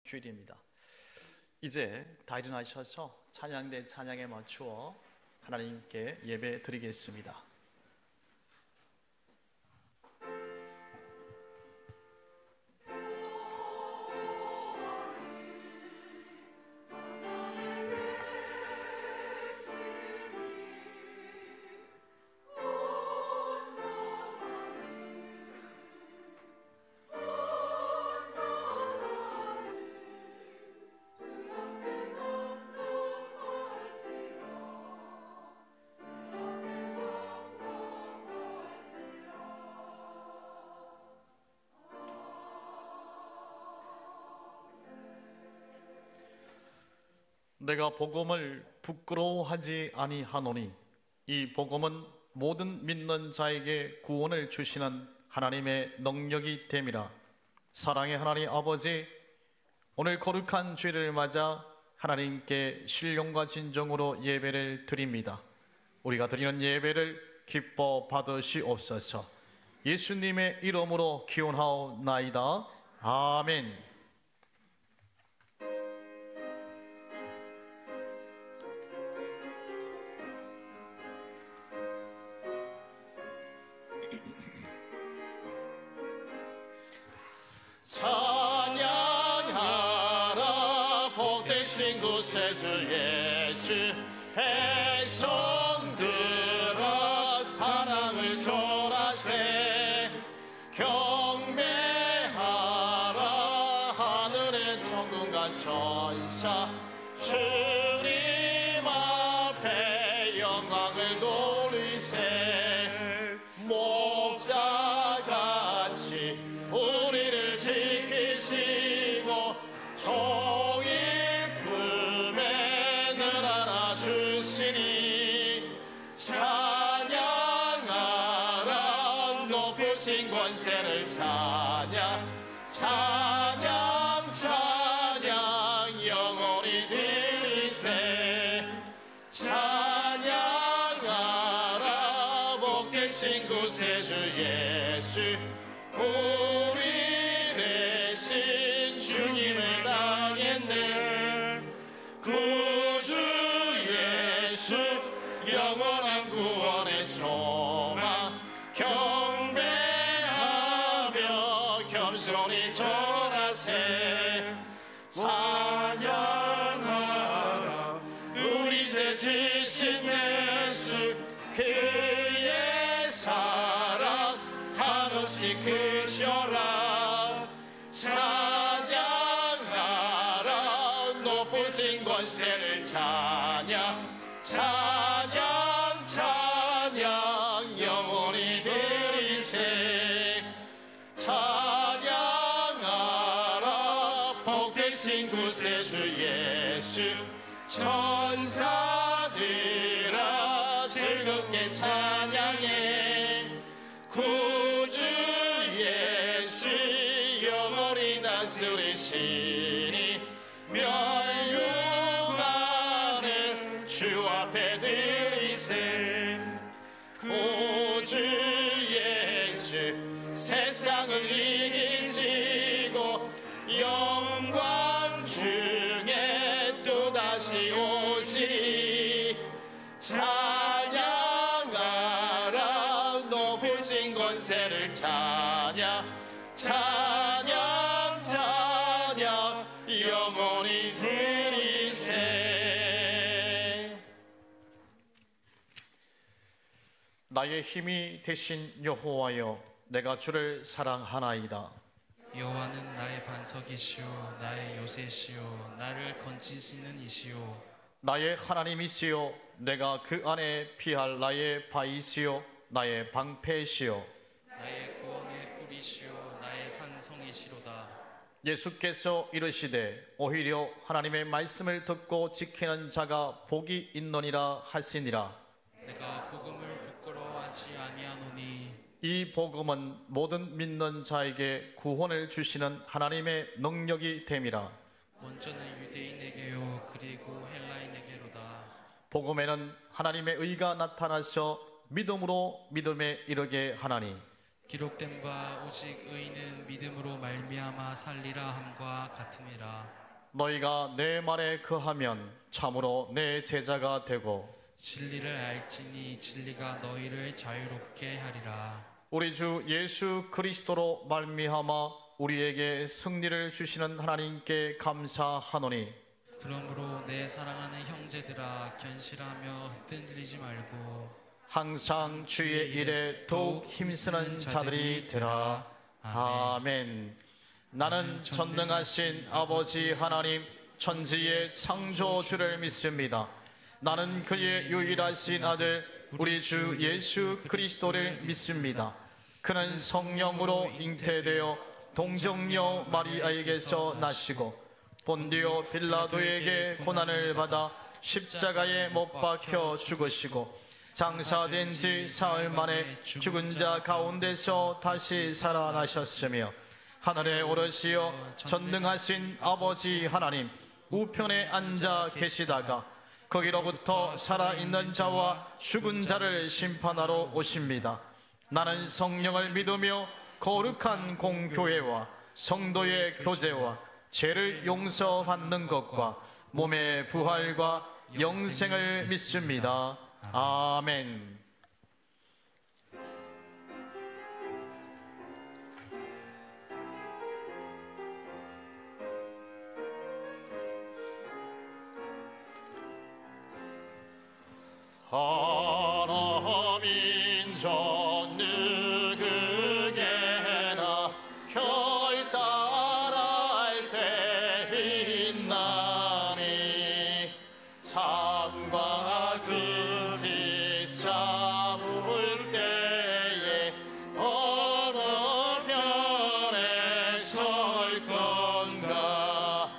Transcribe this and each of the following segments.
주일입니다. 이제 다 일어나셔서 찬양대 찬양에 맞추어 하나님께 예배 드리겠습니다. 내가 복음을 부끄러워하지 아니하노니 이 복음은 모든 믿는 자에게 구원을 주시는 하나님의 능력이 됨이라. 사랑의 하나님 아버지, 오늘 거룩한 주일을 맞아 하나님께 신령과 진정으로 예배를 드립니다. 우리가 드리는 예배를 기뻐 받으시옵소서. 예수님의 이름으로 기원하옵나이다. 아멘. 찬양하라 복되신 구세주 예수, 백성들아 사랑을 전하세. 경배하라 하늘의 천군과 천사, 주님 앞에 영광을 돌리세. 목자같이 우리를 지키시고 종일 품에 늘 안아주시니 찬양하라 높으신 권세를 찬양 찬양 찬양 영원히 들리세. 찬양하라 복되신 구세주 예수, 우리 대신 주님을 당했네. 구주 예수 영원한 구원의 소망, 경배하며 겸손히 전하세. 찬양하라 우리 죄 지신 예수, 그의 사랑 한없이 크셔라. 찬양하라 높으신 권세를 찬양 찬양 찬양 영원히 드리세. 찬양하라 복되신 구세주 예수, 천사들아 즐겁게 찬양해. 구주 예수 영원히 다스리시니 멸류관을 주 앞에 드리세. 구주 예수 세상을 이기시고 영광 중에 또다시 오시리. 찬양하라 높으신 권세를 찬양 찬양 찬양 영원히 드리세. 나의 힘이 되신 여호와여, 내가 주를 사랑하나이다. 여호와는 나의 반석이시오, 나의 요새시오, 나를 건지시는 이시오. 나의 하나님이시여, 내가 그 안에 피할 나의 바위시여, 나의 방패시여. 나의 구원의 뿌리시오, 나의 산성이시로다. 예수께서 이르시되 오히려 하나님의 말씀을 듣고 지키는 자가 복이 있느니라 하시니라. 내가 복음을 부끄러워하지 아니하노니 이 복음은 모든 믿는 자에게 구원을 주시는 하나님의 능력이 됨이라. 먼저는 유대인에게요 그리고 헬라인에게로다. 복음에는 하나님의 의가 나타나서 믿음으로 믿음에 이르게 하나니 기록된 바 오직 의인은 믿음으로 말미암아 살리라 함과 같음이라. 너희가 내 말에 거하면 참으로 내 제자가 되고 진리를 알지니 진리가 너희를 자유롭게 하리라. 우리 주 예수 그리스도로 말미암아 우리에게 승리를 주시는 하나님께 감사하노니 그러므로 내 사랑하는 형제들아 견실하며 흔들리지 말고 항상 주의 일에 더욱 힘쓰는 자들이 되라. 아멘. 나는 전능하신 아버지 하나님 천지의 창조주를 믿습니다. 나는 그의 유일하신 아들 우리 주 예수 그리스도를 믿습니다. 그는 성령으로 잉태되어 동정녀 마리아에게서 나시고 본디오 빌라도에게 고난을 받아 십자가에 못 박혀 죽으시고 장사된 지 사흘 만에 죽은 자 가운데서 다시 살아나셨으며 하늘에 오르시어 전능하신 아버지 하나님 우편에 앉아 계시다가 거기로부터 살아있는 자와 죽은 자를 심판하러 오십니다. 나는 성령을 믿으며 거룩한 공교회와 성도의 교제와 죄를 용서받는 것과 몸의 부활과 영생을 믿습니다. 아멘. 하나님 전 누구게나 결단할 때 있나니 삶과 끝이 싸울 때에 어느 편에 설 건가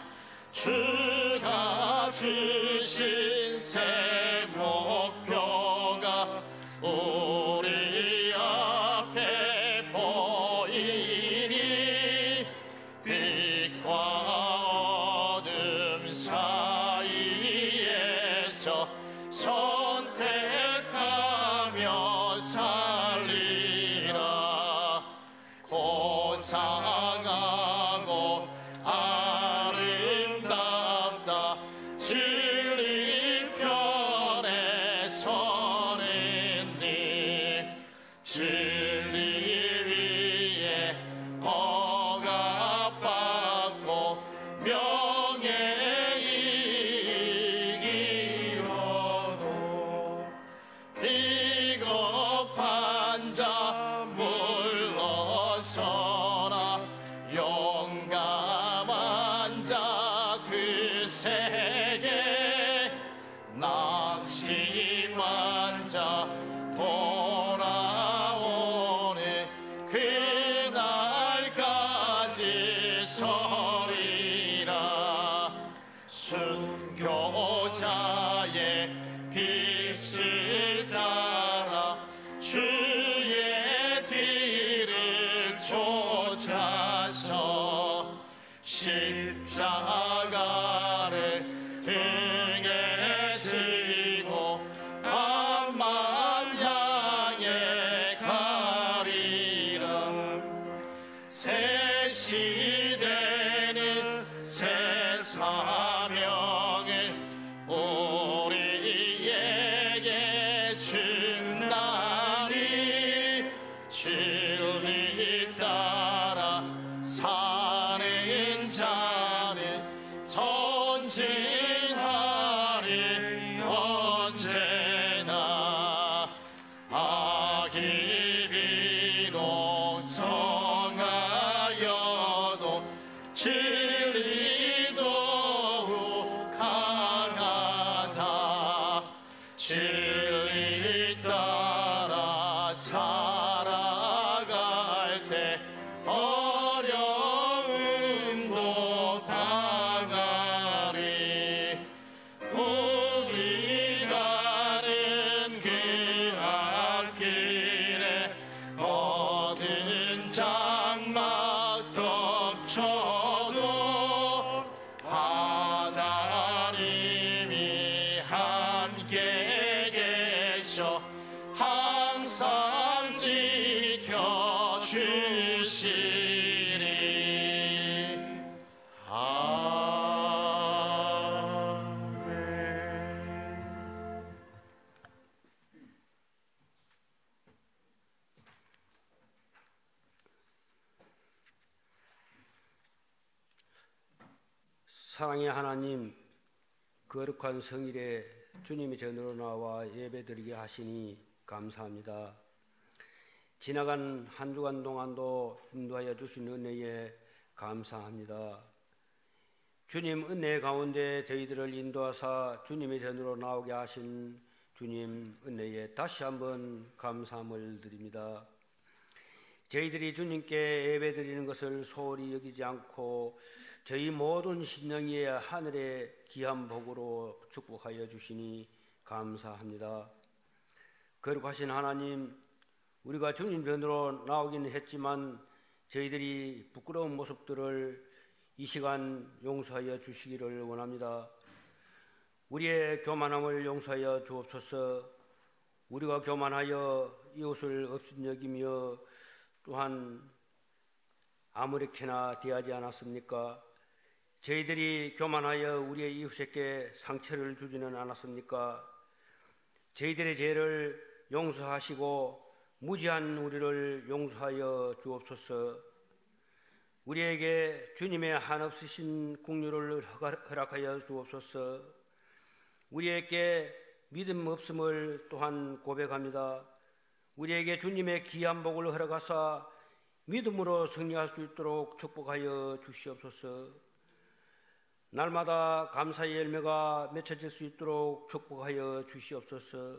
주가 주신 새 목표가 우리 앞에 보이니 빛과 어둠 사이에서 선택하며 살리라. 고상하고 아름답다 진리 편에 서는 일 진리 위에 억압받고 명예 이기로도 비겁한 자 물러서라. 용감한 자 그 세계 낙심한 자 돌아오는 그날까지 서리라. 순교자의 빛을 따라 주의 뒤를 쫓아서 십자가를 등에 지고 앞만 향해 가리라. 새 시대는 새 사명을 우리에게 준다니 진리 따라 사는 자는 전진하리 언제나. 악이 비록 성하여도 진리 더욱 강하다. 진리 따라 살아갈 때 어려움도 당하리. 사랑의 하나님, 거룩한 성일에 주님의 전으로 나와 예배드리게 하시니 감사합니다. 지나간 한 주간 동안도 인도하여 주신 은혜에 감사합니다. 주님 은혜 가운데 저희들을 인도하사 주님의 전으로 나오게 하신 주님 은혜에 다시 한번 감사함을 드립니다. 저희들이 주님께 예배드리는 것을 소홀히 여기지 않고 저희 모든 신령의 하늘의 귀한 복으로 축복하여 주시니 감사합니다. 거룩하신 하나님, 우리가 주님 전으로 나오기는 했지만 저희들이 부끄러운 모습들을 이 시간 용서하여 주시기를 원합니다. 우리의 교만함을 용서하여 주옵소서. 우리가 교만하여 이웃을 업신여기며 또한 아무렇게나 대하지 않았습니까? 저희들이 교만하여 우리의 이웃에게 상처를 주지는 않았습니까? 저희들의 죄를 용서하시고 무지한 우리를 용서하여 주옵소서. 우리에게 주님의 한없으신 긍휼을 허락하여 주옵소서. 우리에게 믿음 없음을 또한 고백합니다. 우리에게 주님의 귀한 복을 허락하사 믿음으로 승리할 수 있도록 축복하여 주시옵소서. 날마다 감사의 열매가 맺혀질 수 있도록 축복하여 주시옵소서.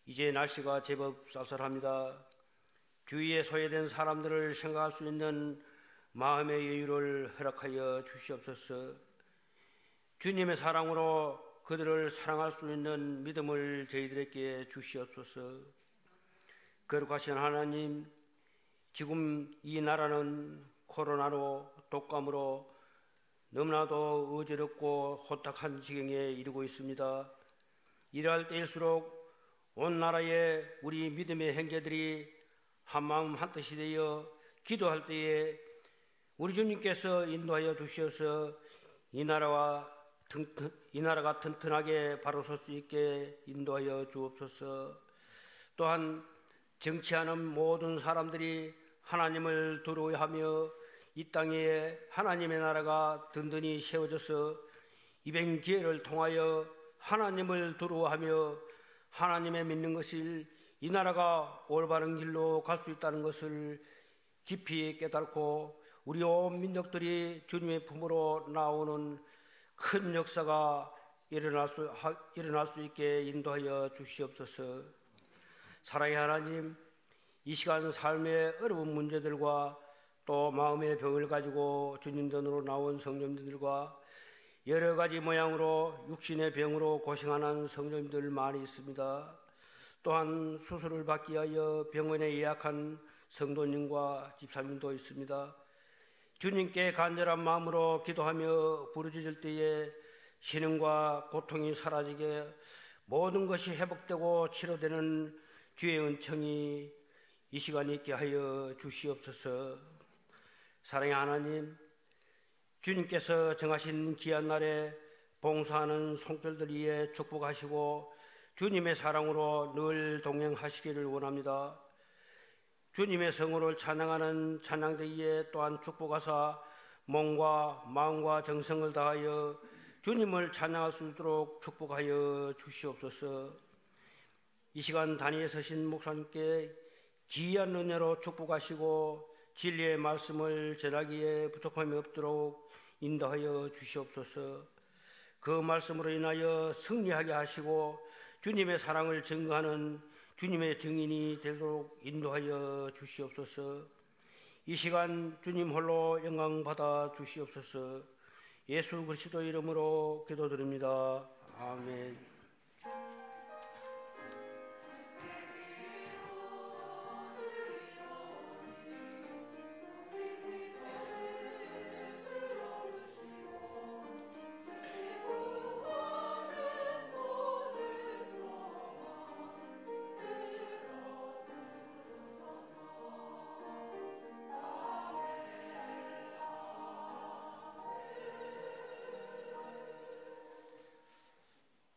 이제 날씨가 제법 쌀쌀합니다. 주위에 소외된 사람들을 생각할 수 있는 마음의 여유를 허락하여 주시옵소서. 주님의 사랑으로 그들을 사랑할 수 있는 믿음을 저희들에게 주시옵소서. 거룩하신 하나님, 지금 이 나라는 코로나로 독감으로 너무나도 어지럽고 혼탁한 지경에 이르고 있습니다. 이러할 때일수록 온 나라의 우리 믿음의 형제들이 한마음 한뜻이 되어 기도할 때에 우리 주님께서 인도하여 주시어서 이 나라가 튼튼하게 바로 설 수 있게 인도하여 주옵소서. 또한 정치하는 모든 사람들이 하나님을 두려워하며 이 땅에 하나님의 나라가 든든히 세워져서 이번 기회를 통하여 하나님을 두려워하며 하나님의 믿는 것을 이 나라가 올바른 길로 갈 수 있다는 것을 깊이 깨닫고 우리 온 민족들이 주님의 품으로 나오는 큰 역사가 일어날 수 있게 인도하여 주시옵소서. 사랑의 하나님, 이 시간 삶의 어려운 문제들과 또 마음의 병을 가지고 주님 전으로 나온 성도님들과 여러 가지 모양으로 육신의 병으로 고생하는 성도님들 많이 있습니다. 또한 수술을 받기 위하여 병원에 예약한 성도님과 집사님도 있습니다. 주님께 간절한 마음으로 기도하며 부르짖을 때에 신음과 고통이 사라지게 모든 것이 회복되고 치료되는 주의 은총이 이 시간에 있게 하여 주시옵소서. 사랑의 하나님, 주님께서 정하신 귀한 날에 봉사하는 성도들 위에 축복하시고 주님의 사랑으로 늘 동행하시기를 원합니다. 주님의 성호를 찬양하는 찬양대에 또한 축복하사 몸과 마음과 정성을 다하여 주님을 찬양할 수 있도록 축복하여 주시옵소서. 이 시간 단위에 서신 목사님께 귀한 은혜로 축복하시고 진리의 말씀을 전하기에 부족함이 없도록 인도하여 주시옵소서. 그 말씀으로 인하여 승리하게 하시고 주님의 사랑을 증거하는 주님의 증인이 되도록 인도하여 주시옵소서. 이 시간 주님 홀로 영광 받아 주시옵소서. 예수 그리스도 이름으로 기도드립니다. 아멘.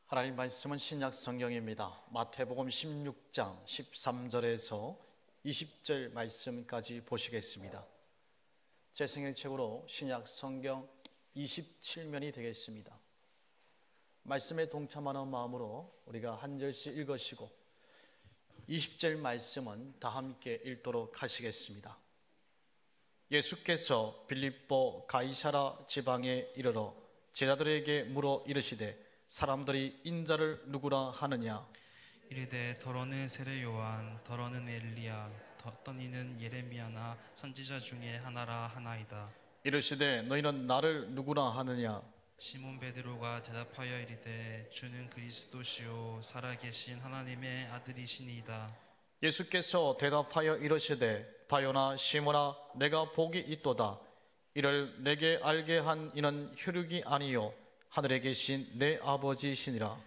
하나님 말씀은 신약 성경입니다. 마태복음 16장 13절에서 20절 말씀까지 보시겠습니다. 제 생일책으로 신약 성경 27면이 되겠습니다. 말씀에 동참하는 마음으로 우리가 한 절씩 읽으시고 20절 말씀은 다 함께 읽도록 하시겠습니다. 예수께서 빌립보 가이사라 지방에 이르러 제자들에게 물어 이르시되 사람들이 인자를 누구라 하느냐? 이르되 더러는 세례 요한, 더러는 엘리야, 어떤 이는 예레미야나 선지자 중에 하나라 하나이다. 이르시되 너희는 나를 누구라 하느냐? 시몬 베드로가 대답하여 이르되 주는 그리스도시요 살아계신 하나님의 아들이시니이다. 예수께서 대답하여 이르시되 바요나 시몬아 내가 복이 있도다. 이를 내게 알게 한 이는 혈육이 아니요 하늘에 계신 내 아버지시니라.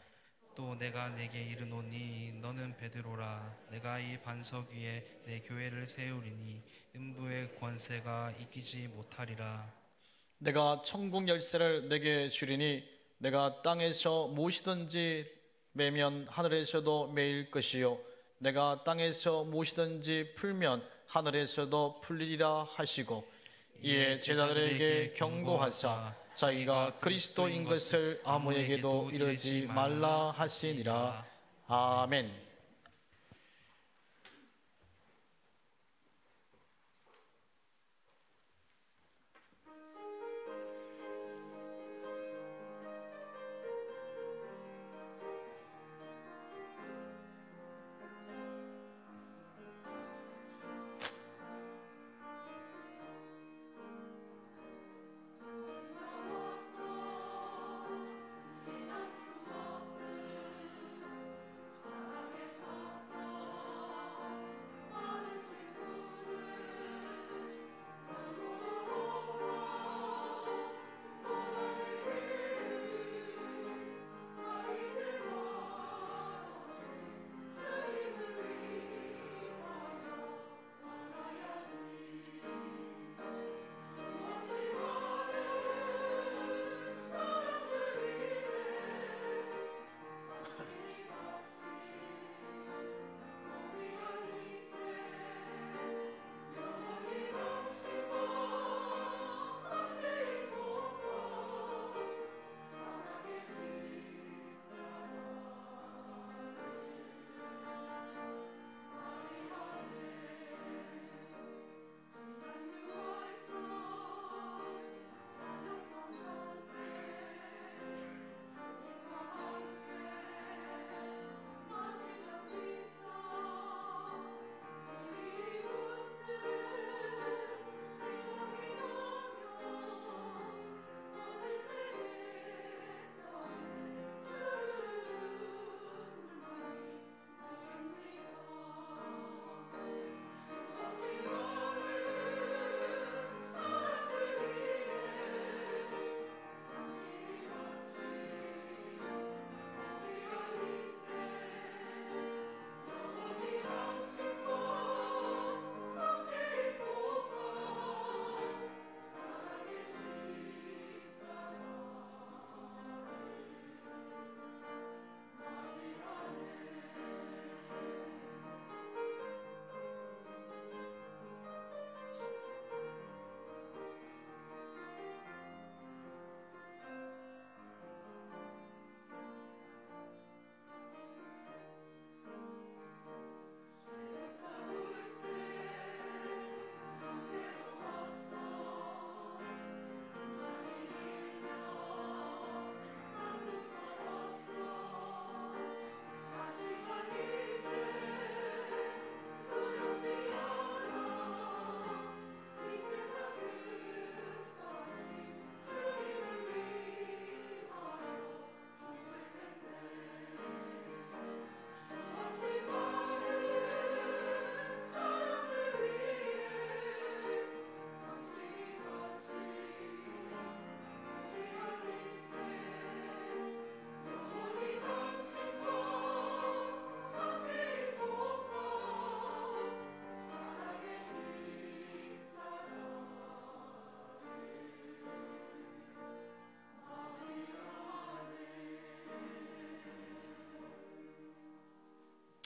또 내가 내게 이르노니 너는 베드로라. 내가 이 반석 위에 내 교회를 세우리니 음부의 권세가 이기지 못하리라. 내가 천국 열쇠를 내게 주리니 내가 땅에서 무엇이든지 매면 하늘에서도 매일 것이요 내가 땅에서 무엇이든지 풀면 하늘에서도 풀리리라 하시고 이에 제자들에게 경고하사 자기가 그리스도인 것을 아무에게도 이르지 말라 하시니라. 아멘.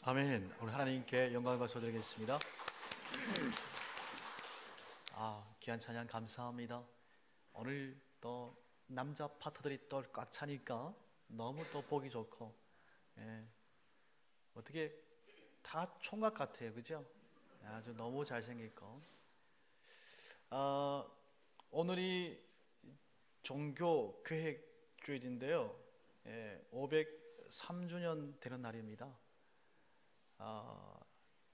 아멘. 우리 하나님께 영광을 받쳐드리겠습니다. 귀한 찬양 감사합니다. 오늘 또 남자 파트들이 또 꽉 차니까 너무 또 보기 좋고, 예. 어떻게 다 총각 같아요, 그죠? 아주 너무 잘생겼고. 오늘이 종교 계획 주일인데요, 503주년 되는 날입니다.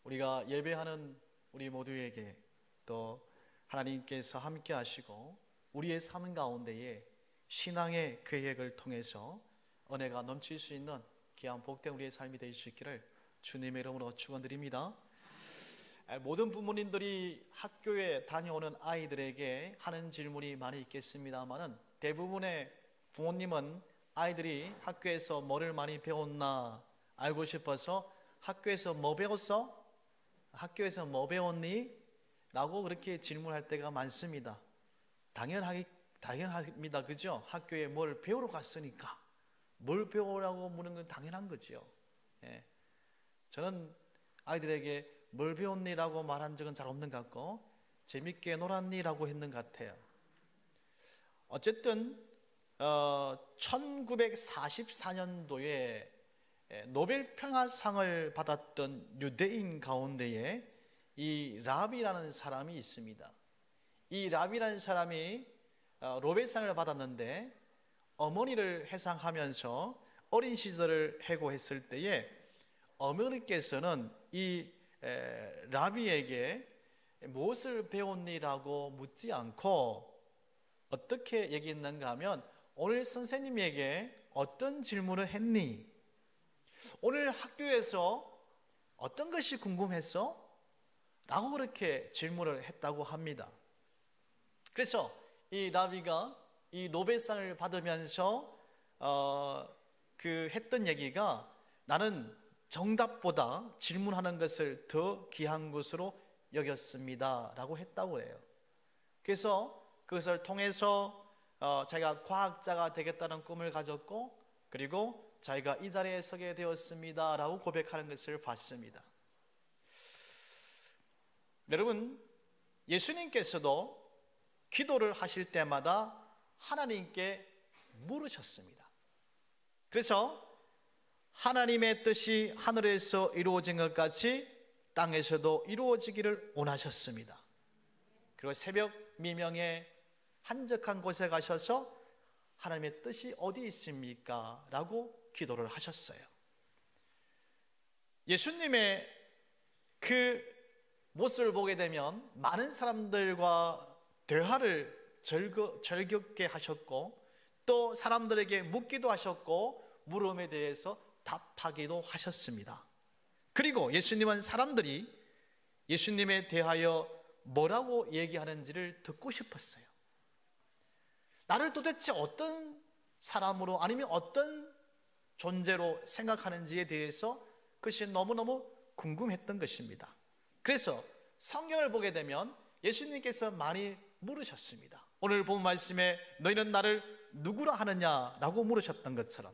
우리가 예배하는 우리 모두에게 또 하나님께서 함께 하시고 우리의 삶 가운데에 신앙의 계획을 통해서 은혜가 넘칠 수 있는 귀한 복된 우리의 삶이 될 수 있기를 주님의 이름으로 축원드립니다. 모든 부모님들이 학교에 다녀오는 아이들에게 하는 질문이 많이 있겠습니다만은 대부분의 부모님은 아이들이 학교에서 뭐를 많이 배웠나 알고 싶어서 학교에서 뭐 배웠어? 학교에서 뭐 배웠니? 라고 그렇게 질문할 때가 많습니다. 당연합니다. 그죠? 학교에 뭘 배우러 갔으니까 뭘 배우라고 묻는 건 당연한 거죠. 예. 저는 아이들에게 뭘 배웠니라고 말한 적은 잘 없는 것 같고 재밌게 놀았니라고 했는 것 같아요. 어쨌든 1944년도에 노벨 평화상을 받았던 유대인 가운데에 이 라비라는 사람이 있습니다. 이 라비라는 사람이 노벨상을 받았는데 어머니를 회상하면서 어린 시절을 해고했을 때에 어머니께서는 이 라비에게 무엇을 배웠니라고 묻지 않고 어떻게 얘기했는가 하면 오늘 선생님에게 어떤 질문을 했니? 오늘 학교에서 어떤 것이 궁금했어? 라고 그렇게 질문을 했다고 합니다. 그래서 이 라비가 이 노벨상을 받으면서 했던 얘기가 나는 정답보다 질문하는 것을 더 귀한 것으로 여겼습니다 라고 했다고 해요. 그래서 그것을 통해서 자기가 과학자가 되겠다는 꿈을 가졌고 그리고 자기가 이 자리에 서게 되었습니다 라고 고백하는 것을 봤습니다. 여러분, 예수님께서도 기도를 하실 때마다 하나님께 물으셨습니다. 그래서 하나님의 뜻이 하늘에서 이루어진 것 같이 땅에서도 이루어지기를 원하셨습니다. 그리고 새벽 미명에 한적한 곳에 가셔서 하나님의 뜻이 어디 있습니까? 라고 기도를 하셨어요. 예수님의 그 모습을 보게 되면 많은 사람들과 대화를 즐겁게 하셨고 또 사람들에게 묻기도 하셨고 물음에 대해서 답하기도 하셨습니다. 그리고 예수님은 사람들이 예수님에 대하여 뭐라고 얘기하는지를 듣고 싶었어요. 나를 도대체 어떤 사람으로 아니면 어떤 존재로 생각하는지에 대해서 그것이 너무너무 궁금했던 것입니다. 그래서 성경을 보게 되면 예수님께서 많이 물으셨습니다. 오늘 본 말씀에 너희는 나를 누구라 하느냐라고 물으셨던 것처럼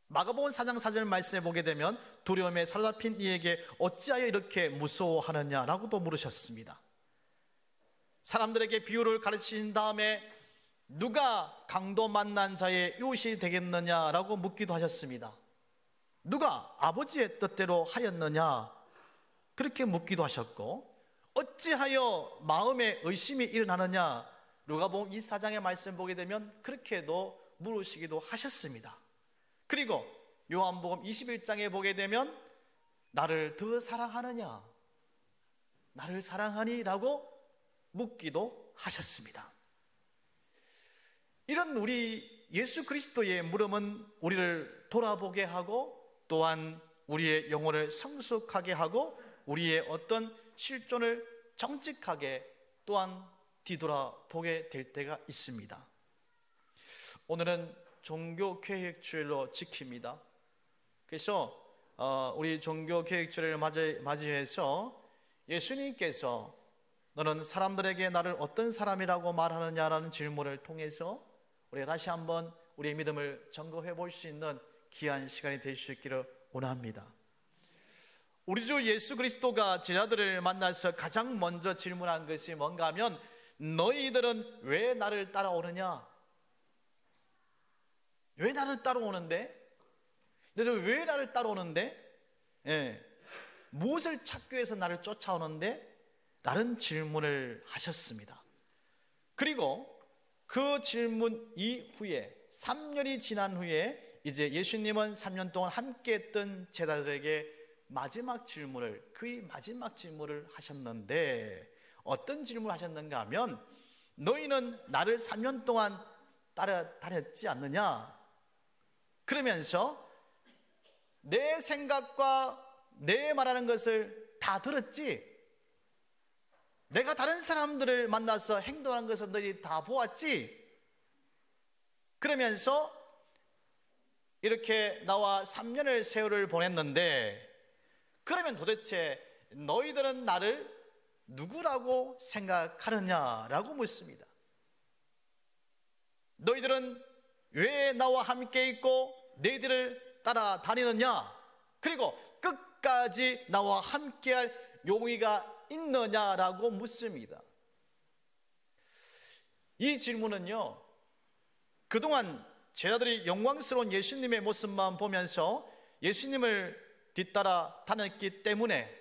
마가복음 4장 4절 말씀에 보게 되면 두려움에 사로잡힌 이에게 어찌하여 이렇게 무서워하느냐라고도 물으셨습니다. 사람들에게 비유를 가르치신 다음에 누가 강도 만난 자의 이웃이 되겠느냐라고 묻기도 하셨습니다. 누가 아버지의 뜻대로 하였느냐 그렇게 묻기도 하셨고 어찌하여 마음에 의심이 일어나느냐 누가복음 24장의 말씀 보게 되면 그렇게도 물으시기도 하셨습니다. 그리고 요한복음 21장에 보게 되면 나를 더 사랑하느냐 나를 사랑하니? 라고 묻기도 하셨습니다. 이런 우리 예수 그리스도의 물음은 우리를 돌아보게 하고 또한 우리의 영혼을 성숙하게 하고 우리의 어떤 실존을 정직하게 또한 뒤돌아보게 될 때가 있습니다. 오늘은 종교계획주일로 지킵니다. 그래서 우리 종교계획주일을 맞이해서 예수님께서 너는 사람들에게 나를 어떤 사람이라고 말하느냐라는 질문을 통해서 우리가 다시 한번 우리의 믿음을 점검해 볼 수 있는 귀한 시간이 될 수 있기를 원합니다. 우리 주 예수 그리스도가 제자들을 만나서 가장 먼저 질문한 것이 뭔가 하면 너희들은 왜 나를 따라오느냐? 왜 나를 따라오는데? 너희들 왜 나를 따라오는데? 예. 무엇을 찾기 위해서 나를 쫓아오는데? 라는 질문을 하셨습니다. 그리고 그 질문 이후에 3년이 지난 후에 이제 예수님은 3년 동안 함께 했던 제자들에게 그의 마지막 질문을 하셨는데, 어떤 질문을 하셨는가 하면, 너희는 나를 3년 동안 따라다녔지 않느냐? 그러면서 내 생각과 내 말하는 것을 다 들었지? 내가 다른 사람들을 만나서 행동하는 것을 너희 다 보았지? 그러면서 이렇게 나와 3년의 세월을 보냈는데, 그러면 도대체 너희들은 나를 누구라고 생각하느냐라고 묻습니다. 너희들은 왜 나와 함께 있고 너희들을 따라다니느냐? 그리고 끝까지 나와 함께할 용의가 있느냐라고 묻습니다. 이 질문은요, 그동안 제자들이 영광스러운 예수님의 모습만 보면서 예수님을 뒤따라 다녔기 때문에,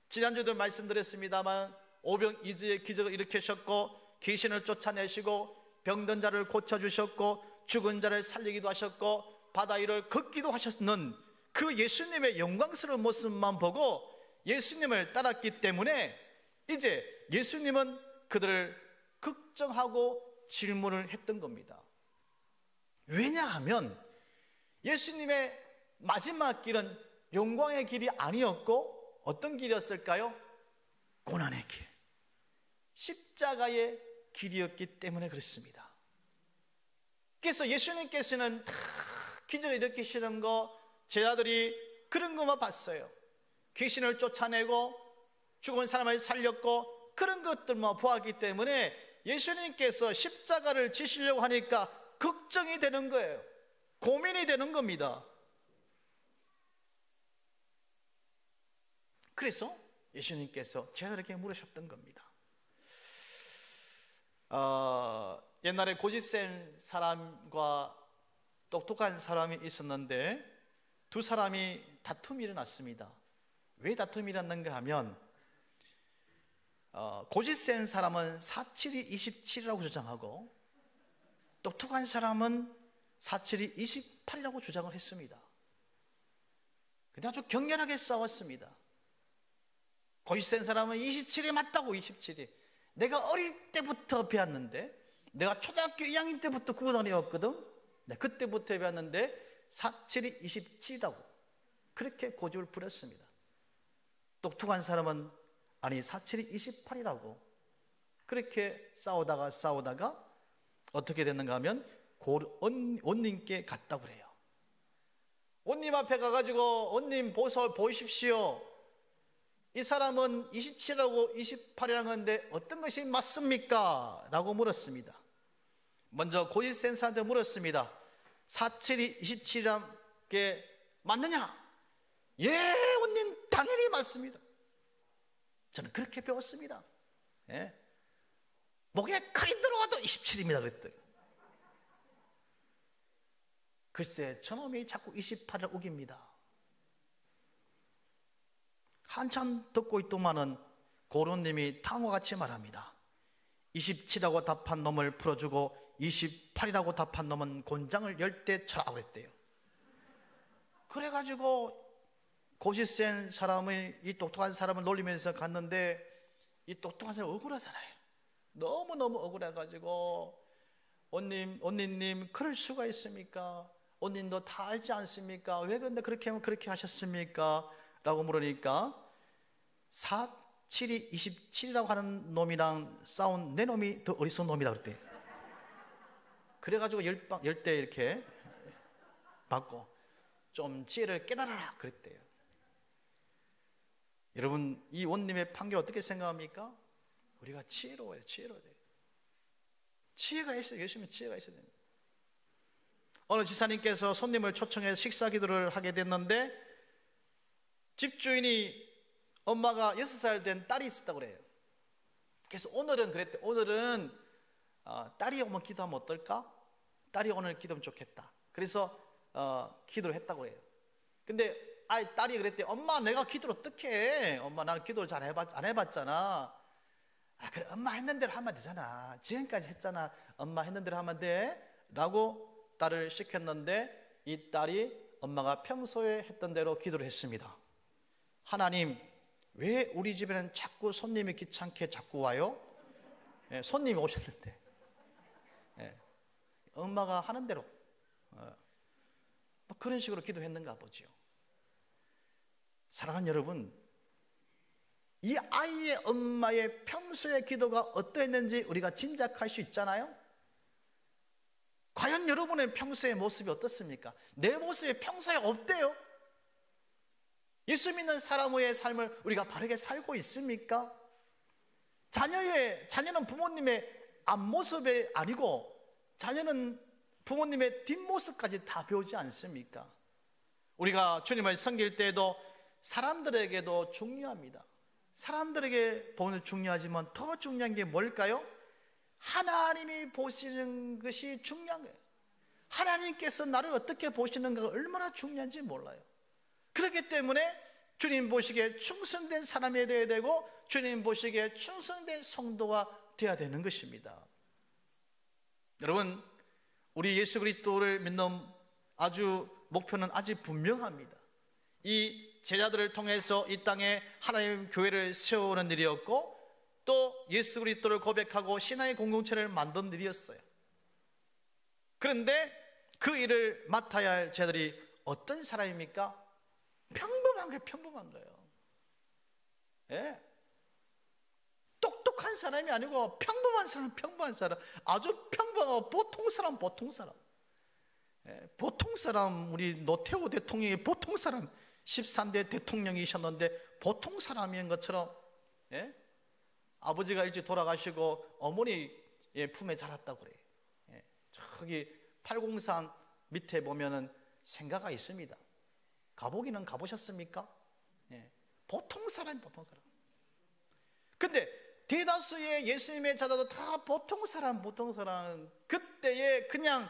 지난주도 말씀드렸습니다만 오병이어의 기적을 일으키셨고 귀신을 쫓아내시고 병든 자를 고쳐주셨고 죽은 자를 살리기도 하셨고 바다 위를 걷기도 하셨는 그 예수님의 영광스러운 모습만 보고 예수님을 따랐기 때문에, 이제 예수님은 그들을 걱정하고 질문을 했던 겁니다. 왜냐하면 예수님의 마지막 길은 영광의 길이 아니었고 어떤 길이었을까요? 고난의 길, 십자가의 길이었기 때문에 그렇습니다. 그래서 예수님께서는 다 기적을 일으키시는 거, 제자들이 그런 것만 봤어요. 귀신을 쫓아내고 죽은 사람을 살렸고 그런 것들만 보았기 때문에 예수님께서 십자가를 지시려고 하니까 걱정이 되는 거예요. 고민이 되는 겁니다. 그래서 예수님께서 제자들에게 물으셨던 겁니다. 옛날에 고집센 사람과 똑똑한 사람이 있었는데 두 사람이 다툼이 일어났습니다. 왜 다툼이 일어났는가 하면, 고집센 사람은 4-7이 27이라고 주장하고 똑똑한 사람은 4-7이 28이라고 주장을 했습니다. 근데 아주 격렬하게 싸웠습니다. 고집센 사람은 27이 맞다고, 27이. 내가 어릴 때부터 배웠는데, 내가 초등학교 2학년 때부터 구구단이 왔거든. 그때부터 배웠는데 4-7이 27이라고 그렇게 고집을 부렸습니다. 똑똑한 사람은 아니 4-7이 28이라고 그렇게 싸우다가 어떻게 됐는가 하면 원님께 갔다고 그래요. 원님 앞에 가가지고, 원님 보이십시오. 이 사람은 27하고 28이라는 건데 어떤 것이 맞습니까? 라고 물었습니다. 먼저 고집센 사람한테 물었습니다. 4-7이 27이란 게 맞느냐? 예, 원님 당연히 맞습니다. 저는 그렇게 배웠습니다. 예? 목에 칼이 들어와도 27입니다 그랬더니, 글쎄 저놈이 자꾸 28을 우깁니다. 한참 듣고 있더만은 고론님이 다음과같이 말합니다. 27이라고 답한 놈을 풀어주고 28이라고 답한 놈은 곤장을 10대 쳐라고 그랬대요. 그래가지고 고집센 사람이 이 똑똑한 사람을 놀리면서 갔는데, 이 똑똑한 사람이 억울하잖아요. 너무너무 억울해가지고, 언니님 그럴 수가 있습니까? 언니도 다 알지 않습니까? 왜 그런데 그렇게 하면 그렇게 하셨습니까? 라고 물으니까 4-7이 27이라고 하는 놈이랑 싸운 내 놈이 더 어리석은 놈이다 그랬대. 그래가지고 10대 이렇게 받고 좀 지혜를 깨달아라 그랬대요. 여러분, 이 원님의 판결 어떻게 생각합니까? 우리가 지혜로워야 돼. 지혜가 있어요. 예수님의 지혜가 있어야 됩니다. 어느 지사님께서 손님을 초청해서 식사 기도를 하게 됐는데, 집주인이 엄마가 6살 된 딸이 있었다고 그래요. 그래서 오늘은 딸이 오면 기도하면 어떨까? 딸이 오늘 기도하면 좋겠다. 그래서 기도를 했다고 해요. 근데 딸이 그랬대. 엄마, 내가 기도를 어떻게 해? 엄마, 나는 기도를 잘 안 해봤잖아. 그래, 엄마 했는 대로 하면 되잖아. 지금까지 했잖아. 엄마 했는 대로 하면 돼 라고 딸을 시켰는데, 이 딸이 엄마가 평소에 했던 대로 기도를 했습니다. 하나님, 왜 우리 집에는 자꾸 손님이 귀찮게 자꾸 와요? 손님이 오셨는데 엄마가 하는 대로 그런 식으로 기도했는가 보죠. 사랑하는 여러분, 이 아이의 엄마의 평소의 기도가 어떠했는지 우리가 짐작할 수 있잖아요. 과연 여러분의 평소의 모습이 어떻습니까? 내 모습이 평소에 어때요? 예수 믿는 사람의 삶을 우리가 바르게 살고 있습니까? 자녀는 부모님의 앞모습이 아니고 자녀는 부모님의 뒷모습까지 다 배우지 않습니까? 우리가 주님을 섬길 때에도 사람들에게도 중요합니다. 사람들에게 보면 중요하지만 더 중요한 게 뭘까요? 하나님이 보시는 것이 중요한 거예요. 하나님께서 나를 어떻게 보시는가가 얼마나 중요한지 몰라요. 그렇기 때문에 주님 보시기에 충성된 사람이 되어야 되고, 주님 보시기에 충성된 성도가 되어야 되는 것입니다. 여러분, 우리 예수 그리스도를 믿는 목표는 아주 분명합니다. 이 제자들을 통해서 이 땅에 하나님 교회를 세우는 일이었고, 또 예수 그리스도를 고백하고 신앙의 공동체를 만든 일이었어요. 그런데 그 일을 맡아야 할 제자들이 어떤 사람입니까? 평범한 거예요. 예? 똑똑한 사람이 아니고 평범한 사람, 아주 평범하고 보통 사람. 예? 보통 사람, 우리 노태우 대통령이 보통 사람, 13대 대통령이셨는데 보통 사람인 것처럼, 예? 아버지가 일찍 돌아가시고 어머니 품에 자랐다고 그래요. 예? 저기 팔공산 밑에 보면은 생가가 있습니다. 가보기는 가보셨습니까? 예. 보통 사람. 근데 대다수의 예수님의 자들도 다 보통 사람. 그때의 그냥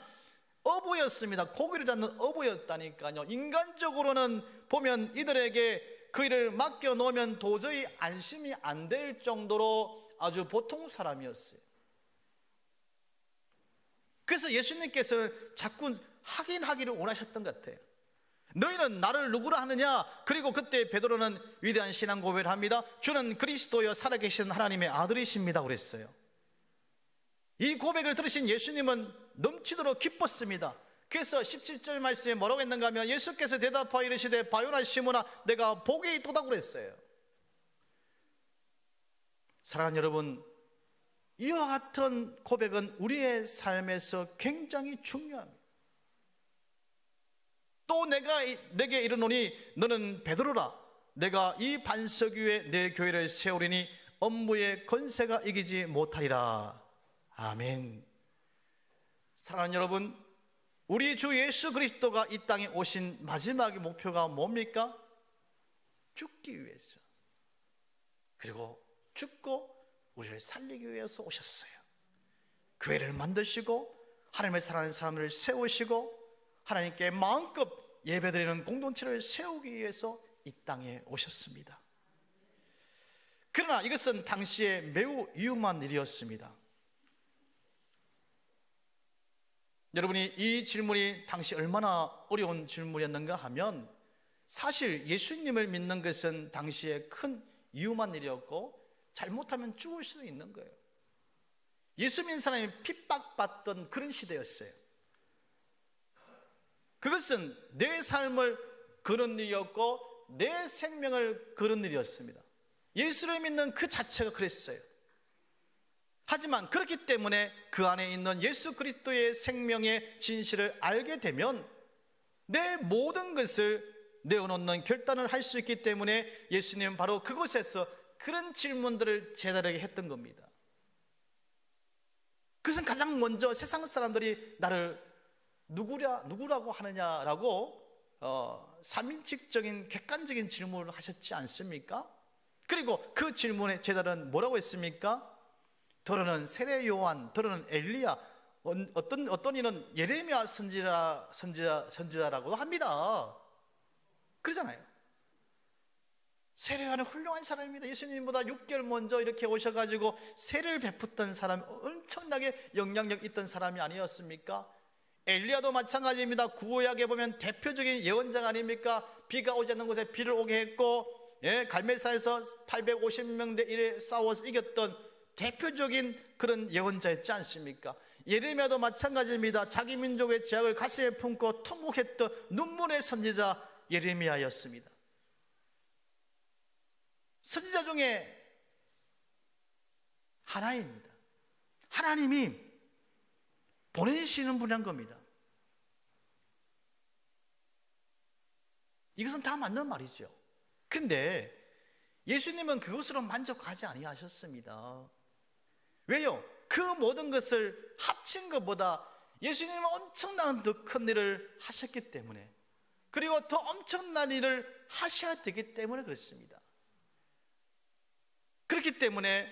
어부였습니다. 고기를 잡는 어부였다니까요. 인간적으로는 보면 이들에게 그 일을 맡겨놓으면 도저히 안심이 안 될 정도로 아주 보통 사람이었어요. 그래서 예수님께서 자꾸 확인하기를 원하셨던 것 같아요. 너희는 나를 누구라 하느냐? 그리고 그때 베드로는 위대한 신앙 고백을 합니다. 주는 그리스도여 살아계신 하나님의 아들이십니다 그랬어요. 이 고백을 들으신 예수님은 넘치도록 기뻤습니다. 그래서 17절 말씀에 뭐라고 했는가 하면, 예수께서 대답하여 이르시되 바요나 시몬아, 내가 복이 있도다 그랬어요. 사랑하는 여러분, 이와 같은 고백은 우리의 삶에서 굉장히 중요합니다. 또 내게 이르노니 너는 베드로라. 내가 이 반석 위에 내 교회를 세우리니 업무의 권세가 이기지 못하리라. 아멘. 사랑하는 여러분, 우리 주 예수 그리스도가 이 땅에 오신 마지막의 목표가 뭡니까? 죽기 위해서, 그리고 죽고 우리를 살리기 위해서 오셨어요. 교회를 만드시고 하나님을 사랑하는 사람을 세우시고 하나님께 마음껏 예배드리는 공동체를 세우기 위해서 이 땅에 오셨습니다. 그러나 이것은 당시에 매우 위험한 일이었습니다. 여러분이 이 질문이 당시 얼마나 어려운 질문이었는가 하면, 사실 예수님을 믿는 것은 당시에 큰 위험한 일이었고 잘못하면 죽을 수도 있는 거예요. 예수 믿는 사람이 핍박받던 그런 시대였어요. 그것은 내 삶을 거는 일이었고 내 생명을 거는 일이었습니다. 예수를 믿는 그 자체가 그랬어요. 하지만 그렇기 때문에 그 안에 있는 예수 그리스도의 생명의 진실을 알게 되면 내 모든 것을 내어놓는 결단을 할 수 있기 때문에 예수님은 바로 그곳에서 그런 질문들을 제자들에게 했던 겁니다. 그것은 가장 먼저 세상 사람들이 나를 누구라고 하느냐라고 삼인칙적인 객관적인 질문을 하셨지 않습니까? 그리고 그 질문에 제자들은 뭐라고 했습니까? 더러는 세례 요한, 더러는 엘리야, 어떤 이는 예레미야 선지자라고도 합니다. 그러잖아요. 세례요한은 훌륭한 사람입니다. 예수님보다 6개월 먼저 이렇게 오셔가지고 세례를 베푸던 사람, 엄청나게 영향력 있던 사람이 아니었습니까? 엘리야도 마찬가지입니다. 구약에 보면 대표적인 예언자가 아닙니까? 비가 오지 않는 곳에 비를 오게 했고, 갈멜산에서 850명대 1에 싸워서 이겼던 대표적인 그런 예언자였지 않습니까? 예레미야도 마찬가지입니다. 자기 민족의 죄악을 가슴에 품고 통곡했던 눈물의 선지자 예레미야였습니다. 선지자 중에 하나입니다. 하나님이 보내시는 분이란 겁니다. 이것은 다 맞는 말이죠. 근데 예수님은 그것으로 만족하지 아니하셨습니다. 왜요? 그 모든 것을 합친 것보다 예수님은 엄청난 더 큰 일을 하셨기 때문에, 그리고 더 엄청난 일을 하셔야 되기 때문에 그렇습니다. 그렇기 때문에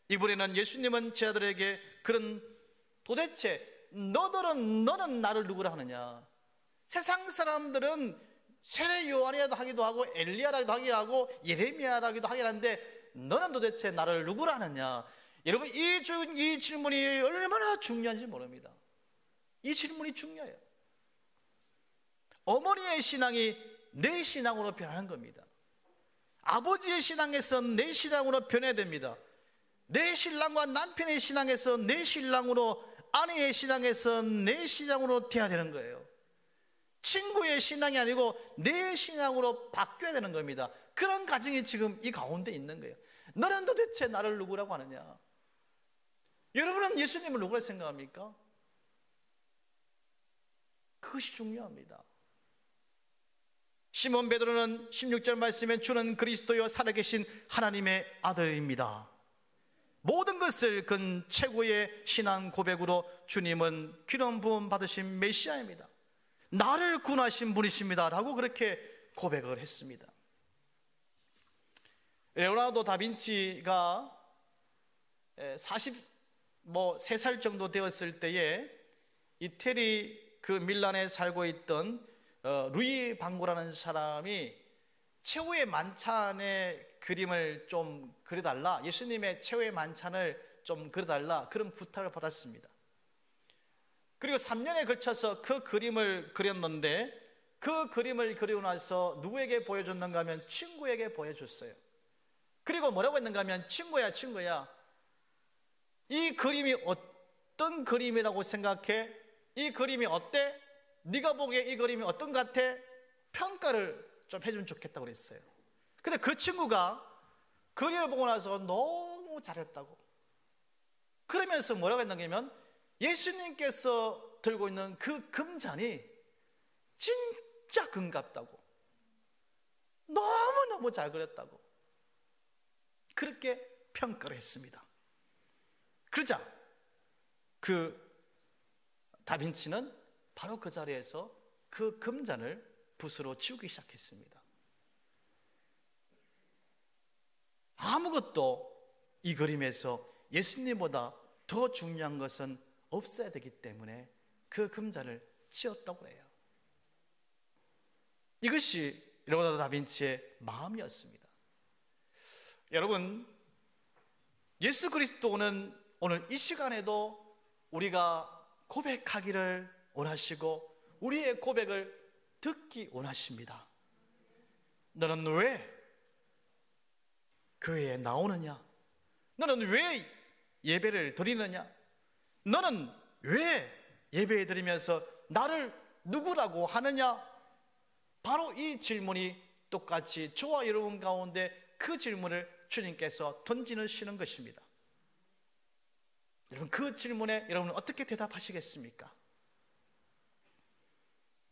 이번에는 예수님은 제자들에게 그런, 도대체 너는 나를 누구라 하느냐? 세상 사람들은 세례 요한이라도 하기도 하고 엘리야라기도 하기도 하고 예레미야라기도 하긴 하는데 너는 도대체 나를 누구라 하느냐? 여러분, 이 질문이 얼마나 중요한지 모릅니다. 이 질문이 중요해요. 어머니의 신앙이 내 신앙으로 변하는 겁니다. 아버지의 신앙에서 내 신앙으로 변해야 됩니다. 내 신랑과 남편의 신앙에서 내 신랑으로, 아내의 신앙에서 내 신앙으로 돼야 되는 거예요. 친구의 신앙이 아니고 내 신앙으로 바뀌어야 되는 겁니다. 그런 가정이 지금 이 가운데 있는 거예요. 너는 도대체 나를 누구라고 하느냐? 여러분은 예수님을 누구라 생각합니까? 그것이 중요합니다. 시몬 베드로는 16절 말씀에 주는 그리스도여 살아계신 하나님의 아들입니다. 모든 것을 근 최고의 신앙 고백으로 주님은 기름 부음 받으신 메시아입니다. 나를 구원하신 분이십니다 라고 그렇게 고백을 했습니다. 레오나르도 다빈치가 43살 정도 되었을 때에 이태리 그 밀란에 살고 있던 루이 방고라는 사람이 최후의 만찬의 그림을 좀 그려달라, 예수님의 최후의 만찬을 좀 그려달라, 그런 부탁을 받았습니다. 그리고 3년에 걸쳐서 그 그림을 그렸는데, 그 그림을 그리고 나서 누구에게 보여줬는가 하면 친구에게 보여줬어요. 그리고 뭐라고 했는가 하면, 친구야 이 그림이 어떤 그림이라고 생각해? 이 그림이 어때? 네가 보기에 이 그림이 어떤 것 같아? 평가를 좀 해주면 좋겠다고 그랬어요. 근데 그 친구가 그림을 보고 나서 너무 잘했다고, 그러면서 뭐라고 했냐면, 예수님께서 들고 있는 그 금잔이 진짜 금 같다고, 너무너무 잘 그렸다고 그렇게 평가를 했습니다. 그러자 그 다빈치는 바로 그 자리에서 그 금잔을 붓으로 지우기 시작했습니다. 아무것도 이 그림에서 예수님보다 더 중요한 것은 없어야 되기 때문에 그 금잔을 치웠다고 해요. 이것이 레오나르도 다빈치의 마음이었습니다. 여러분, 예수 그리스도는 오늘 이 시간에도 우리가 고백하기를 원하시고 우리의 고백을 듣기 원하십니다. 너는 왜 교회에 나오느냐? 너는 왜 예배를 드리느냐? 너는 왜 예배 드리면서 나를 누구라고 하느냐? 바로 이 질문이 똑같이 저와 여러분 가운데 그 질문을 주님께서 던지시는 것입니다. 여러분, 그 질문에 여러분은 어떻게 대답하시겠습니까?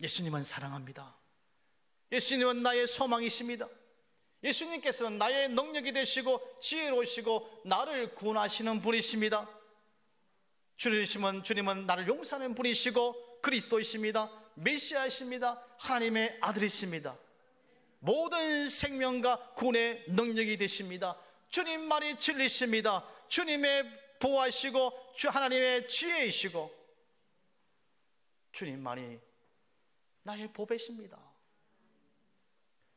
예수님은 사랑합니다. 예수님은 나의 소망이십니다. 예수님께서는 나의 능력이 되시고 지혜로우시고 나를 구원하시는 분이십니다. 주님은 나를 용서하는 분이시고 그리스도이십니다. 메시아이십니다. 하나님의 아들이십니다. 모든 생명과 구원의 능력이 되십니다. 주님 말이 진리십니다. 주님의 보호하시고 하나님의 지혜이시고 주님만이 나의 보배십니다.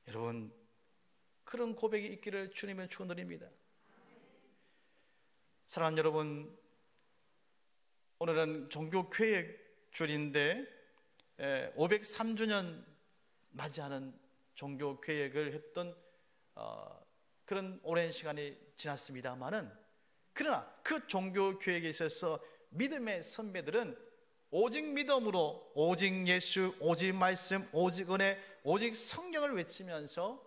여러분, 그런 고백이 있기를 주님의 축원드립니다. 사랑하는 여러분, 오늘은 종교개혁 주일인데 503주년 맞이하는 종교개혁을 했던 그런 오랜 시간이 지났습니다마는, 그러나 그 종교개혁에 있어서 믿음의 선배들은 오직 믿음으로, 오직 예수, 오직 말씀, 오직 은혜, 오직 성경을 외치면서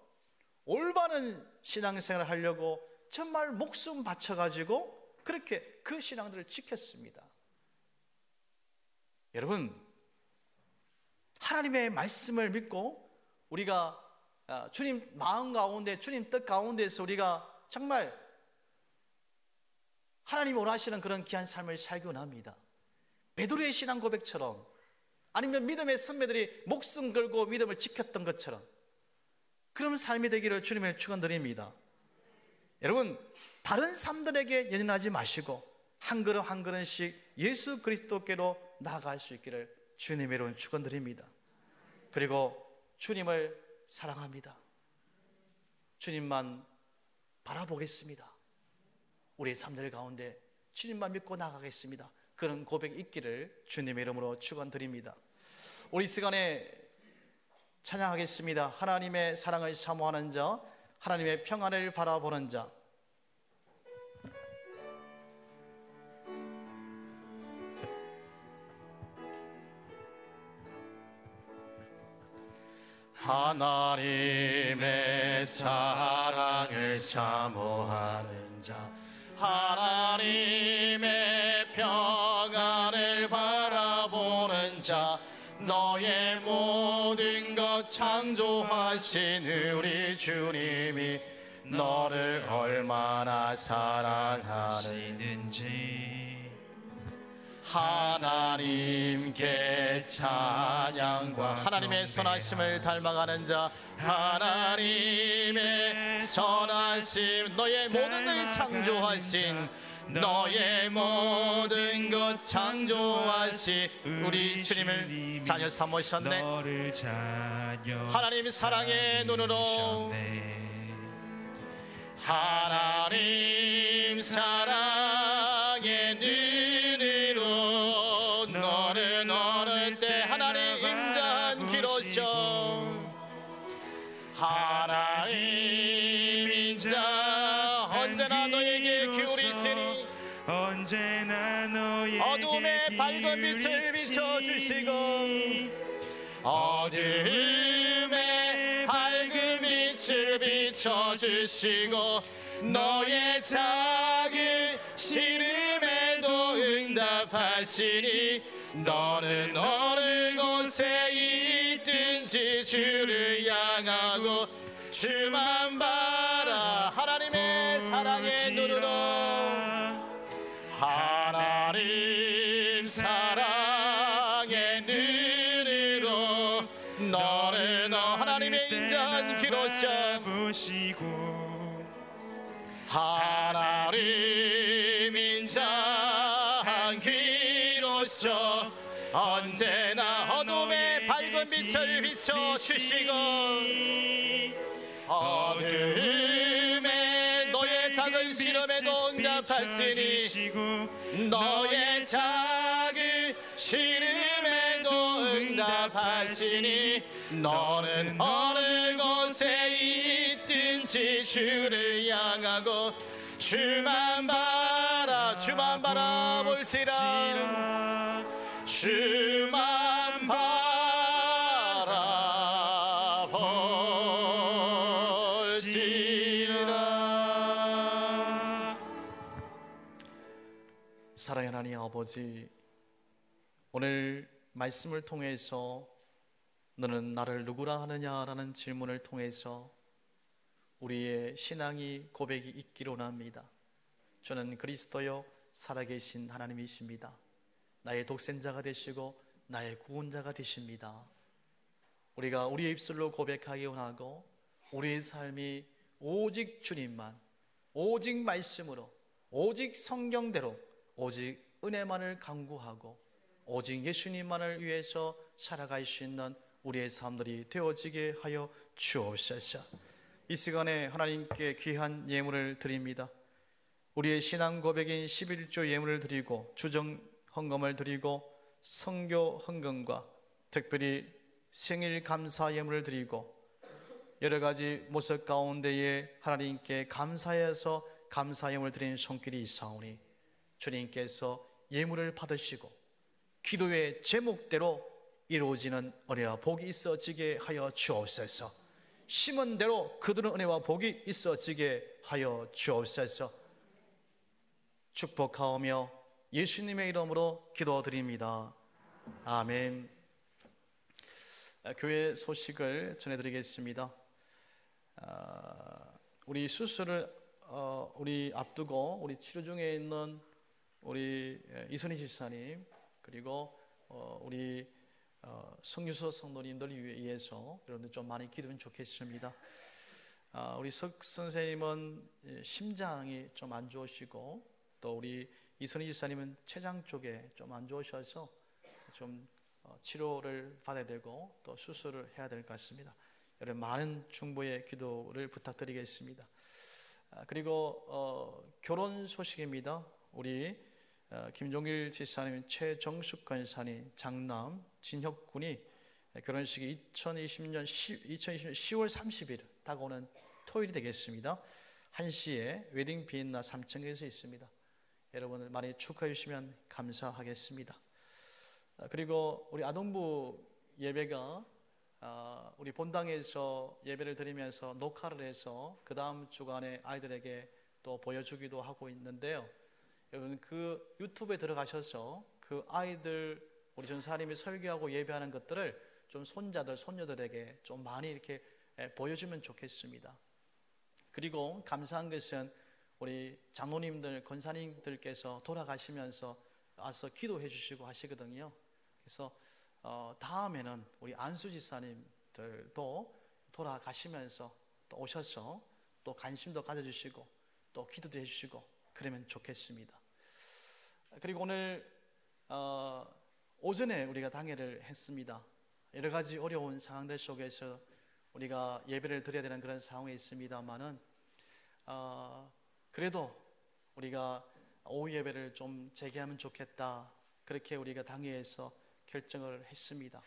올바른 신앙생활을 하려고 정말 목숨 바쳐가지고 그렇게 그 신앙들을 지켰습니다. 여러분, 하나님의 말씀을 믿고 우리가 주님 마음 가운데, 주님 뜻 가운데서 우리가 정말 하나님이 원하시는 그런 귀한 삶을 살기 원합니다. 베드로의 신앙 고백처럼, 아니면 믿음의 선배들이 목숨 걸고 믿음을 지켰던 것처럼 그런 삶이 되기를 주님을 축원드립니다. 여러분, 다른 사람들에게 연연하지 마시고 한 걸음 한 걸음씩 예수 그리스도께로 나아갈 수 있기를 주님의 이름으로 축원드립니다. 그리고 주님을 사랑합니다. 주님만 바라보겠습니다. 우리의 삶들 가운데 주님만 믿고 나가겠습니다. 그런 고백이 있기를 주님의 이름으로 축원드립니다. 우리 시간에 찬양하겠습니다. 하나님의 사랑을 사모하는 자, 하나님의 평안을 바라보는 자. 하나님의 사랑을 사모하는 자, 하나님의 평안을 바라보는 자, 너의 모든 것 창조하신 우리 주님이 너를 얼마나 사랑하시는지 하나님께 찬양과 하나님의 선하심을 닮아가는 자, 하나님의 선하심, 너의 모든 걸 창조하신, 너의 모든 것 창조하신 우리 주님을 자녀 삼으셨네. 하나님 사랑의 눈으로, 하나님 사랑의 눈으로 너는 어느 때 하나님 임자한 기로셔, 하나님 인자 언제나 너에게 기울이시니, 언제나 너에게 어둠의 밝은 빛을 비춰주시고, 어둠의 밝은 빛을 비춰주시고, 너의 작은 신음에도 응답하시니, 너는 어느 곳에 있든지 주를 향하고 주만 바라. 하나님의 사랑의 눈으로, 하나님 사랑의 눈으로 너는 하나님의 인자한 기로셔 보시고, 하나님 인자한 귀로서 언제나 어둠의 밝은 빛을 비춰주시고, 어둠에 너의 작은 시름에도 응답하시니, 너의 작은 시름에도 응답하시니, 너는 어느 곳에 있든지 주를 향하고 주만 바라볼지라, 주만 바라볼지라. 사랑의 하나님 아버지, 오늘 말씀을 통해서 너는 나를 누구라 하느냐라는 질문을 통해서 우리의 신앙이 고백이 있기를 원합니다. 저는 그리스도여 살아계신 하나님이십니다. 나의 독생자가 되시고 나의 구원자가 되십니다. 우리가 우리의 입술로 고백하기 원하고, 우리의 삶이 오직 주님만, 오직 말씀으로, 오직 성경대로, 오직 은혜만을 강구하고, 오직 예수님만을 위해서 살아갈 수 있는 우리의 삶들이 되어지게 하여 주옵소서. 이 시간에 하나님께 귀한 예물을 드립니다. 우리의 신앙 고백인 11조 예물을 드리고 주정 헌금을 드리고 성교 헌금과 특별히 생일 감사 예물을 드리고 여러 가지 모습 가운데에 하나님께 감사해서 감사 예물을 드리는 손길이 있사오니 주님께서 예물을 받으시고 기도의 제목대로 이루어지는 은혜와 복이 있어지게 하여 주옵소서. 심은 대로 그들은 은혜와 복이 있어지게 하여 주옵소서. 축복하오며 예수님의 이름으로 기도드립니다. 아멘. 교회 소식을 전해드리겠습니다. 우리 수술을 우리 앞두고 우리 치료 중에 있는 우리 이선희 집사님 그리고 우리 성유서 성도님들 위해서 여러분들 좀 많이 기도하면 좋겠습니다. 우리 석 선생님은 심장이 좀 안 좋으시고 또 우리 이선희 집사님은 췌장 쪽에 좀 안 좋으셔서 좀 치료를 받아야 되고 또 수술을 해야 될 것 같습니다. 여러분 많은 중보의 기도를 부탁드리겠습니다. 그리고 결혼 소식입니다. 우리 김종일 지사님, 최정숙 권사님, 장남 진혁 군이 결혼식이 2020년 10월 30일 다가오는 토요일이 되겠습니다. 1시에 웨딩 비엔나 3층에서 있습니다. 여러분을 많이 축하해 주시면 감사하겠습니다. 그리고 우리 아동부 예배가 우리 본당에서 예배를 드리면서 녹화를 해서 그 다음 주간에 아이들에게 또 보여주기도 하고 있는데요. 여러분 그 유튜브에 들어가셔서 그 아이들 우리 전사님이 설교하고 예배하는 것들을 좀 손자들 손녀들에게 좀 많이 이렇게 보여주면 좋겠습니다. 그리고 감사한 것은 우리 장로님들 권사님들께서 돌아가시면서 와서 기도해 주시고 하시거든요. 그래서 다음에는 우리 안수 지사님들도 돌아가시면서 또 오셔서 또 관심도 가져주시고 또 기도도 해주시고 그러면 좋겠습니다. 그리고 오늘 오전에 우리가 당회를 했습니다. 여러 가지 어려운 상황들 속에서 우리가 예배를 드려야 되는 그런 상황에 있습니다만은 그래도 우리가 오후 예배를 좀 재개하면 좋겠다. 그렇게 우리가 당회에서 결정을 했습니다.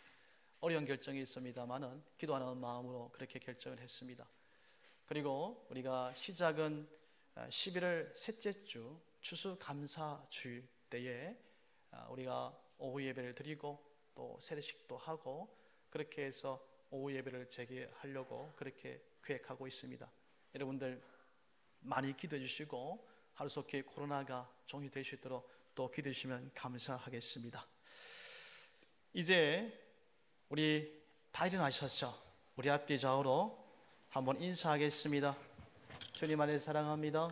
어려운 결정이 있습니다만은 기도하는 마음으로 그렇게 결정을 했습니다. 그리고 우리가 시작은 11월 셋째 주 추수감사주일 때에 우리가 오후 예배를 드리고 또 세례식도 하고 그렇게 해서 오후 예배를 재개하려고 그렇게 계획하고 있습니다. 여러분들 많이 기도해 주시고 하루속히 코로나가 종료될 수 있도록 또 기도해 주시면 감사하겠습니다. 이제 우리 다 일어나셔서 우리 앞뒤 좌우로 한번 인사하겠습니다. 주님 안에 사랑합니다.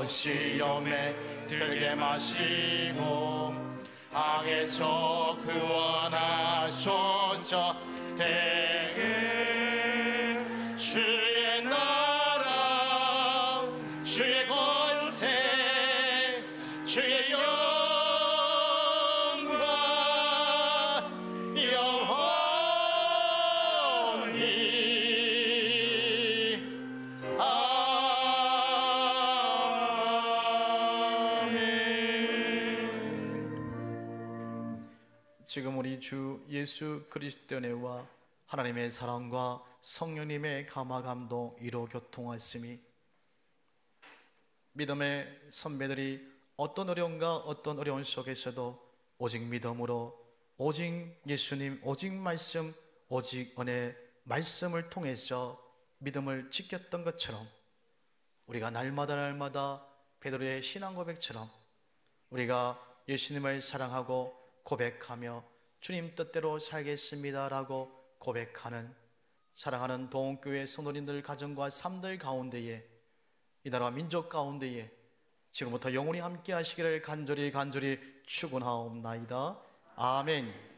시험에 들게 마시고 악에서 구원하소서. 대개 주의 나라 주의 권세 주의 영광 영원히 지금 우리 주 예수 그리스도의 은혜와 하나님의 사랑과 성령님의 감화 감동 이로 교통하심이 믿음의 선배들이 어떤 어려움과 어떤 어려움 속에서도 오직 믿음으로 오직 예수님, 오직 말씀, 오직 은혜 말씀을 통해서 믿음을 지켰던 것처럼 우리가 날마다 베드로의 신앙 고백처럼 우리가 예수님을 사랑하고 고백하며 주님 뜻대로 살겠습니다라고 고백하는 사랑하는 동교회 성도님들 가정과 삶들 가운데에 이 나라와 민족 가운데에 지금부터 영원히 함께 하시기를 간절히 축원하옵나이다. 아멘.